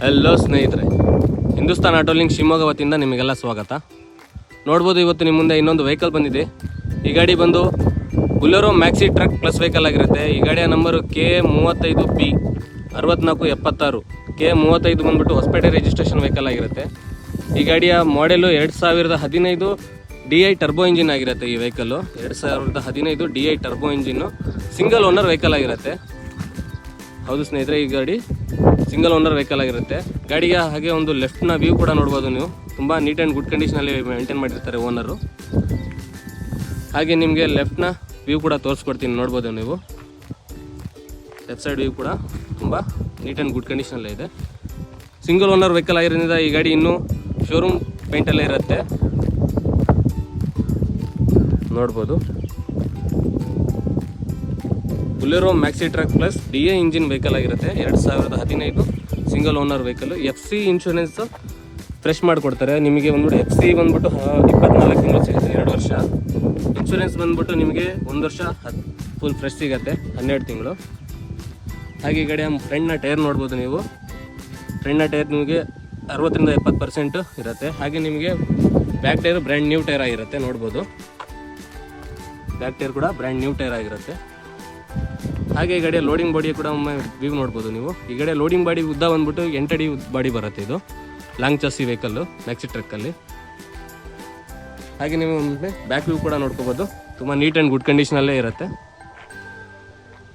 Hello ಸ್ನೇಹಿತರೆ, Hindustan auto link Shivamogga ವತಿಯಿಂದ ನಿಮಗೆಲ್ಲ ಸ್ವಾಗತ. ನೋಡ್ಬೋದು, ಇವತ್ತು ನಿಮ್ಮ ಮುಂದೆ ಇನ್ನೊಂದು ವೆಹಿಕಲ್ ಬಂದಿದೆ. ಈ ಗಾಡಿ ಬಂದು Bolero maxi truck plus vehicle ಆಗಿರುತ್ತೆ. ಈ ಗಾಡಿಯ ನಂಬರು KA35B 6476. KA35 ಬಂದ್ಬಿಟ್ಟು ಹೊಸಪೇಟೆ ರಿಜಿಸ್ಟ್ರೇಷನ್ ವೆಹಿಕಲ್ ಆಗಿರುತ್ತೆ. ಈ ಗಾಡಿಯ ಮಾಡೆಲು 2015 DI ಟರ್ಬೋ ಇಂಜಿನ್ ಆಗಿರುತ್ತೆ. ಈ vehicle 2015 DI turbo engine, single owner vehicle ಆಗಿರುತ್ತೆ. ಹೌದು ಸ್ನೇಹಿತರೆ, ಈ ಗಾಡಿ ಸಿಂಗಲ್ ಓನರ್ ವೆಹಿಕಲ್ ಆಗಿರುತ್ತೆ. ಗಾಡಿಗೆ ಹಾಗೆ ಒಂದು ಲೆಫ್ಟ್ನ ವ್ಯೂ ಕೂಡ ನೋಡ್ಬೋದು ನೀವು. ತುಂಬ ನೀಟ್ ಆ್ಯಂಡ್ ಗುಡ್ ಕಂಡೀಷನಲ್ಲಿ ಮೇಂಟೈನ್ ಮಾಡಿರ್ತಾರೆ ಓನರು. ಹಾಗೆ ನಿಮಗೆ ಲೆಫ್ಟ್ನ ವ್ಯೂ ಕೂಡ ತೋರಿಸ್ಕೊಡ್ತೀನಿ, ನೋಡ್ಬೋದು ನೀವು. ಲೆಫ್ಟ್ ಸೈಡ್ ವ್ಯೂ ಕೂಡ ತುಂಬ ನೀಟ್ ಆ್ಯಂಡ್ ಗುಡ್ ಕಂಡೀಷನಲ್ಲೇ ಇದೆ. ಸಿಂಗಲ್ ಓನರ್ ವೆಹಿಕಲ್ ಆಗಿರೋದ್ರಿಂದ ಈ ಗಾಡಿ ಇನ್ನೂ ಶೋರೂಮ್ ಪೇಂಟಲ್ಲೇ ಇರುತ್ತೆ, ನೋಡ್ಬೋದು. Bolero maxi truck plus DI engine vehicle ಆಗಿರುತ್ತೆ. 2015 single owner vehicle. FC insurance fresh ಮಾಡಿಕೊಡ್ತಾರೆ ನಿಮಗೆ. ಬಂದ್ಬಿಟ್ಟು FC ಬಂದ್ಬಿಟ್ಟು 24 ತಿಂಗಳು ಸಿಗುತ್ತೆ, 2 ವರ್ಷ. ಇನ್ಶೂರೆನ್ಸ್ ಬಂದ್ಬಿಟ್ಟು ನಿಮಗೆ 1 ವರ್ಷ ಫುಲ್ ಫ್ರೆಶ್ ಸಿಗುತ್ತೆ, 12 ತಿಂಗಳು. ಹಾಗೆ ಈ ಗಾಡಿಯ ಫ್ರಂಟ್ನ ಟೈರ್ ನೋಡ್ಬೋದು ನೀವು. ಫ್ರಂಟ್ನ ಟೈರ್ ನಿಮಗೆ 60ರಿಂದ 70% ಇರುತ್ತೆ. ಹಾಗೆ ನಿಮಗೆ back tyre brand new tyre ಆಗಿರುತ್ತೆ, ನೋಡ್ಬೋದು. ಬ್ಯಾಕ್ ಟೈರ್ ಕೂಡ ಬ್ರ್ಯಾಂಡ್ ನ್ಯೂ ಟೈರ್ ಆಗಿರುತ್ತೆ. ಹಾಗೆ ಈ ಗಾಡಿಯ ಲೋಡಿಂಗ್ ಬಾಡಿ ಕೂಡ ಒಮ್ಮೆ ವ್ಯೂ ನೋಡ್ಬೋದು ನೀವು. ಈ ಗಾಡಿಯ ಲೋಡಿಂಗ್ ಬಾಡಿ ಉದ್ದ ಬಂದ್ಬಿಟ್ಟು 8 ಅಡಿ ಬಾಡಿ ಬರುತ್ತೆ. ಇದು ಲಾಂಗ್ ಚಾಸಿ ವೆಹಿಕಲ್ಲು ಮ್ಯಾಕ್ಸಿ ಟ್ರಕ್ಕಲ್ಲಿ. ಹಾಗೆ ನೀವು ಒಮ್ಮೆ ಬ್ಯಾಕ್ ವ್ಯೂ ಕೂಡ ನೋಡ್ಕೋಬೋದು. ತುಂಬ ನೀಟ್ ಆ್ಯಂಡ್ ಗುಡ್ ಕಂಡೀಷನಲ್ಲೇ ಇರುತ್ತೆ.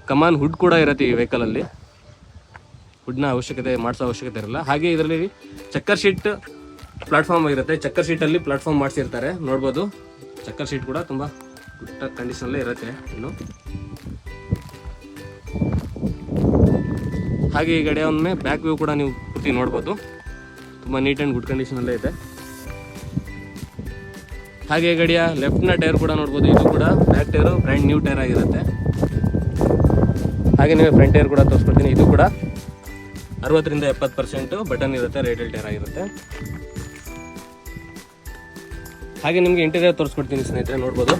ಕಮಾನ್ ಹುಡ್ ಕೂಡ ಇರುತ್ತೆ ಈ ವೆಹಿಕಲಲ್ಲಿ. ಹುಡ್ನ ಮಾಡಿಸೋ ಅವಶ್ಯಕತೆ ಇರಲ್ಲ. ಹಾಗೆ ಇದರಲ್ಲಿ ಚಕ್ಕರ್ ಶೀಟ್ ಪ್ಲಾಟ್ಫಾರ್ಮ್ ಇರುತ್ತೆ. ಚಕ್ಕರ್ ಶೀಟಲ್ಲಿ ಪ್ಲಾಟ್ಫಾರ್ಮ್ ಮಾಡಿಸಿರ್ತಾರೆ, ನೋಡ್ಬೋದು. ಚಕ್ಕರ್ ಶೀಟ್ ಕೂಡ ತುಂಬ ಗುಡ್ ಕಂಡೀಷನಲ್ಲೇ ಇರುತ್ತೆ ಇನ್ನು. ಹಾಗೆ ಈ ಗಾಡಿಯ ಒಮ್ಮೆ ಬ್ಯಾಕ್ ವ್ಯೂ ಕೂಡ ನೀವು ಪೂರ್ತಿ ನೋಡ್ಬೋದು. ತುಂಬ ನೀಟ್ ಆ್ಯಂಡ್ ಗುಡ್ ಕಂಡೀಷನಲ್ಲೇ ಇದೆ. ಹಾಗೆ ಈ ಗಾಡಿಯ ಲೆಫ್ಟ್ನ ಟೈರ್ ಕೂಡ ನೋಡ್ಬೋದು. ಇದು ಕೂಡ back tyre brand new tyre ಆಗಿರುತ್ತೆ. ಹಾಗೆ ನೀವು ಫ್ರಂಟ್ ಟೈರ್ ಕೂಡ ತೋರಿಸ್ಕೊಡ್ತೀನಿ. ಇದು ಕೂಡ 60ರಿಂದ 70% ಬಟನ್ ಇರುತ್ತೆ, ರೇಟೆಡ್ ಟೈರ್ ಆಗಿರುತ್ತೆ. ಹಾಗೆ ನಿಮಗೆ ಇಂಟೀರಿಯರ್ ತೋರಿಸ್ಕೊಡ್ತೀನಿ ಸ್ನೇಹಿತರೆ, ನೋಡ್ಬೋದು.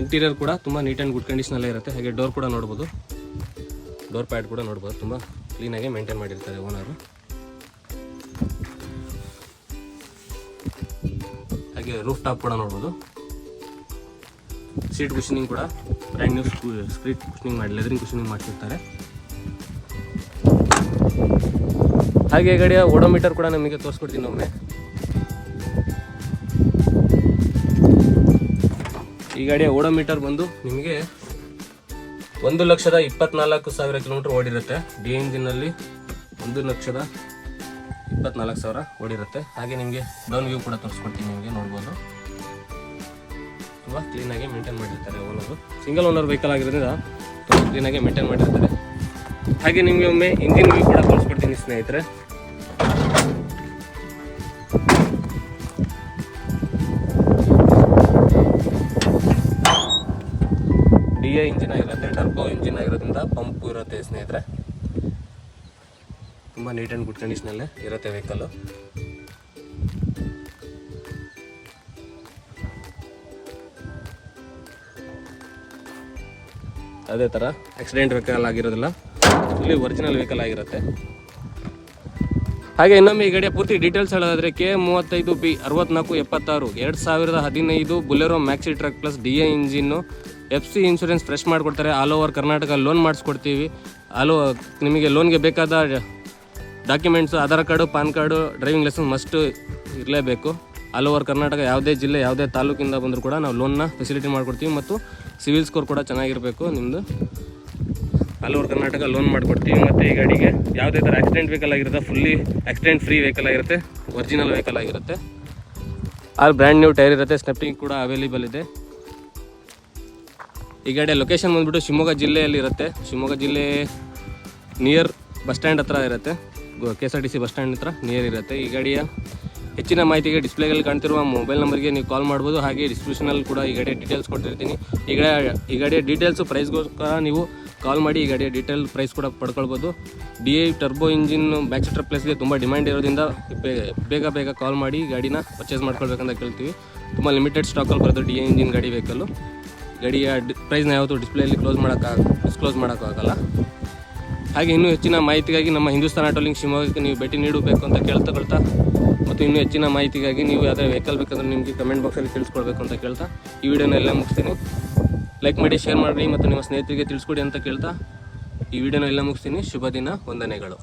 ಇಂಟೀರಿಯರ್ ಕೂಡ ತುಂಬ ನೀಟ್ ಆ್ಯಂಡ್ ಗುಡ್ ಕಂಡೀಷನಲ್ಲೇ ಇರುತ್ತೆ. ಹಾಗೆ ಡೋರ್ ಕೂಡ ನೋಡ್ಬೋದು. ಡೋರ್ ಪ್ಯಾಡ್ ಕೂಡ ನೋಡ್ಬೋದು. ತುಂಬ ಕ್ಲೀನಾಗಿ ಮೇಂಟೈನ್ ಮಾಡಿರ್ತಾರೆ ಓನರು. ಹಾಗೆ ರೂಫ್ ಟಾಪ್ ಕೂಡ ನೋಡ್ಬೋದು. ಸೀಟ್ ಕುಷನಿಂಗ್ ಕೂಡ ಬ್ರ್ಯಾಂಡ್ ನ್ಯೂ ಸ್ಕ್ರೀಟ್ ಕುಷನಿಂಗ್ ಮಾಡಿ ಲೆದರಿಂಗ್ ಕುಷನಿಂಗ್ ಮಾಡಿಸಿರ್ತಾರೆ. ಹಾಗೆ ಈ ಗಾಡಿಯ ಓಡೋಮೀಟರ್ ಕೂಡ ನಮಗೆ ತೋರಿಸ್ಕೊಡ್ತೀನಿ ಒಮ್ಮೆ. ಈ ಗಾಡಿಯ ಓಡೋಮೀಟರ್ ಬಂದು ನಿಮಗೆ 1,24,000 ಕಿಲೋಮೀಟರ್ ಓಡಿರುತ್ತೆ. DI ಇಂಜಿನಲ್ಲಿ 1,24,000 ಓಡಿರುತ್ತೆ. ಹಾಗೆ ನಿಮಗೆ ಡೌನ್ ವ್ಯೂ ಕೂಡ ತೋರಿಸ್ಕೊಡ್ತೀನಿ ನಿಮಗೆ, ನೋಡ್ಬೋದು. ತುಂಬ ಕ್ಲೀನಾಗಿ ಮೇಂಟೈನ್ ಮಾಡಿರ್ತಾರೆ ಓನರು. ಸಿಂಗಲ್ ಓನರ್ ವೆಹಿಕಲ್ ಆಗಿರೋದ್ರಿಂದ ತುಂಬ ಕ್ಲೀನಾಗಿ ಮೇಂಟೈನ್ ಮಾಡಿರ್ತಾರೆ. ಹಾಗೆ ನಿಮಗೆ ಒಮ್ಮೆ ಇಂಜಿನ್ ವ್ಯೂ ಕೂಡ ತೋರಿಸ್ಕೊಡ್ತೀನಿ ಸ್ನೇಹಿತರೆ. DI ಇಂಜಿನ್ ಆಗಿರುತ್ತೆ, ಟರ್ಬೋ ಇಂಜಿನ್ ಆಗಿರೋದ್ರಿಂದ ಪಂಪು ಇರುತ್ತೆ ಸ್ನೇಹಿತರೆ. ತುಂಬ ನೀಟ್ ಆ್ಯಂಡ್ ಗುಡ್ ಕಂಡೀಷನಲ್ಲೇ ಇರುತ್ತೆ ವೆಹಿಕಲ್ಲು. ಅದೇ ಥರ ಆಕ್ಸಿಡೆಂಟ್ ವೆಹಿಕಲ್ ಆಗಿರೋದಿಲ್ಲ, ಇಲ್ಲಿ ಒರಿಜಿನಲ್ ವೆಹಿಕಲ್ ಆಗಿರುತ್ತೆ. ಹಾಗೆ ಇನ್ನೊಮ್ಮೆ ಈ ಗಾಡಿಯ ಪೂರ್ತಿ ಡೀಟೇಲ್ಸ್ ಹೇಳೋದಾದರೆ KA35B 6476 2015 Bolero maxi truck plus DI engine. FC insurance fresh ಮಾಡಿಕೊಡ್ತಾರೆ. ಆಲ್ ಓವರ್ ಕರ್ನಾಟಕ ಲೋನ್ ಮಾಡಿಸ್ಕೊಡ್ತೀವಿ. ನಿಮಗೆ ಲೋನ್ಗೆ ಬೇಕಾದ documents Aadhaar card, PAN card, driving licence must ಇರಲೇಬೇಕು. ಆಲ್ ಓವರ್ ಕರ್ನಾಟಕ ಯಾವುದೇ ಜಿಲ್ಲೆ ಯಾವುದೇ ತಾಲೂಕಿಂದ ಬಂದರೂ ಕೂಡ ನಾವು ಲೋನ್ನ ಫೆಸಿಲಿಟಿ ಮಾಡಿಕೊಡ್ತೀವಿ. ಮತ್ತು ಸಿವಿಲ್ ಸ್ಕೋರ್ ಕೂಡ ಚೆನ್ನಾಗಿರಬೇಕು ನಿಮ್ಮದು. ಆಲ್ ಓವರ್ ಕರ್ನಾಟಕ ಲೋನ್ ಮಾಡಿಕೊಡ್ತೀವಿ. ಮತ್ತು ಈ ಗಾಡಿಗೆ ಯಾವುದೇ ಥರ ಆಕ್ಸಿಡೆಂಟ್ ವೆಹಿಕಲ್ ಆಗಿರುತ್ತೆ, ಫುಲ್ಲಿ ಆಕ್ಸಿಡೆಂಟ್ ಫ್ರೀ ವೆಹಿಕಲ್ ಆಗಿರುತ್ತೆ, ಒರಿಜಿನಲ್ ವೆಹಿಕಲ್ ಆಗಿರುತ್ತೆ. ಬ್ರ್ಯಾಂಡ್ ನ್ಯೂ ಟೈರ್ ಇರುತ್ತೆ. ಸ್ಟೆಪ್ನಿಂಗ್ ಕೂಡ ಅವೈಲೇಬಲ್ ಇದೆ. ಈ ಗಾಡಿಯ ಲೊಕೇಶನ್ ಬಂದ್ಬಿಟ್ಟು ಶಿವಮೊಗ್ಗ ಜಿಲ್ಲೆಯಲ್ಲಿ ಇರುತ್ತೆ. ಶಿವಮೊಗ್ಗ ಜಿಲ್ಲೆ ನಿಯರ್ ಬಸ್ ಸ್ಟ್ಯಾಂಡ್ ಹತ್ರ ಇರುತ್ತೆ. KSRTC ಬಸ್ ಸ್ಟ್ಯಾಂಡ್ ಹತ್ರ ನಿಯರ್ ಇರುತ್ತೆ. ಈ ಗಾಡಿಯ ಹೆಚ್ಚಿನ ಮಾಹಿತಿಗೆ ಡಿಸ್ಪ್ಲೇಯಲ್ಲಿ ಕಾಣ್ತಿರುವ ಮೊಬೈಲ್ ನಂಬರ್ಗೆ ನೀವು ಕಾಲ್ ಮಾಡ್ಬೋದು. ಹಾಗೆ ಡಿಸ್ಕ್ರಿಪ್ಷನಲ್ಲಿ ಕೂಡ ಈ ಗಾಡಿಯ ಡೀಟೇಲ್ಸ್ ಕೊಟ್ಟಿರ್ತೀನಿ. ಈ ಗಾಡಿಯ ಡೀಟೇಲ್ಸು ಪ್ರೈಸ್ಗೋಸ್ಕರ ನೀವು ಕಾಲ್ ಮಾಡಿ ಈ ಗಾಡಿಯ ಡೀಟೇಲ್ ಪ್ರೈಸ್ ಕೂಡ ಪಡ್ಕೊಳ್ಬೋದು. DI turbo engine maxi truck ಪ್ಲಸ್ಗೆ ತುಂಬ ಡಿಮ್ಯಾಂಡ್ ಇರೋದ್ರಿಂದ ಬೇಗ ಕಾಲ್ ಮಾಡಿ ಗಾಡಿನ ಪರ್ಚೇಸ್ ಮಾಡ್ಕೊಳ್ಬೇಕಂತ ಕೇಳ್ತೀವಿ. ತುಂಬ ಲಿಮಿಟೆಡ್ ಸ್ಟಾಕಲ್ಲಿ ಬರೋದು DI ಇಂಜಿನ್ ಗಾಡಿ ವೆಹಿಕಲ್ಲು. ಗಾಡಿಯ ಪ್ರೈಸ್ನ ಯಾವತ್ತೂ ಡಿಸ್ಪ್ಲೇಯಲ್ಲಿ ಡಿಸ್ಕ್ಲೋಸ್ ಮಾಡೋಕ್ಕಾಗಲ್ಲ. ಹಾಗೆ ಇನ್ನೂ ಹೆಚ್ಚಿನ ಮಾಹಿತಿಗಾಗಿ ನಮ್ಮ ಹಿಂದೂಸ್ತಾನ್ ಆಟೋ ಲಿಂಕ್ ಶಿವಮೊಗ್ಗಕ್ಕೆ ನೀವು ಭೇಟಿ ನೀಡಬೇಕು ಅಂತ ಕೇಳ್ತಾ ಮತ್ತು ಇನ್ನೂ ಹೆಚ್ಚಿನ ಮಾಹಿತಿಗಾಗಿ ನೀವು ಯಾವುದೇ ವೆಹಿಕಲ್ ಬೇಕಂದ್ರೆ ನಿಮಗೆ ಕಮೆಂಟ್ ಬಾಕ್ಸಲ್ಲಿ ತಿಳಿಸ್ಕೊಡ್ಬೇಕು ಅಂತ ಕೇಳ್ತಾ ಈ ವಿಡಿಯೋನ ಎಲ್ಲ ಮುಗಿಸ್ತೀನಿ. ಲೈಕ್ ಮಾಡಿ, ಶೇರ್ ಮಾಡಿ ಮತ್ತು ನಿಮ್ಮ ಸ್ನೇಹಿತರಿಗೆ ತಿಳಿಸ್ಕೊಡಿ ಅಂತ ಕೇಳ್ತಾ ಈ ವಿಡಿಯೋನ ಎಲ್ಲ ಮುಗಿಸ್ತೀನಿ. ಶುಭ ದಿನ, ವಂದನೆಗಳು.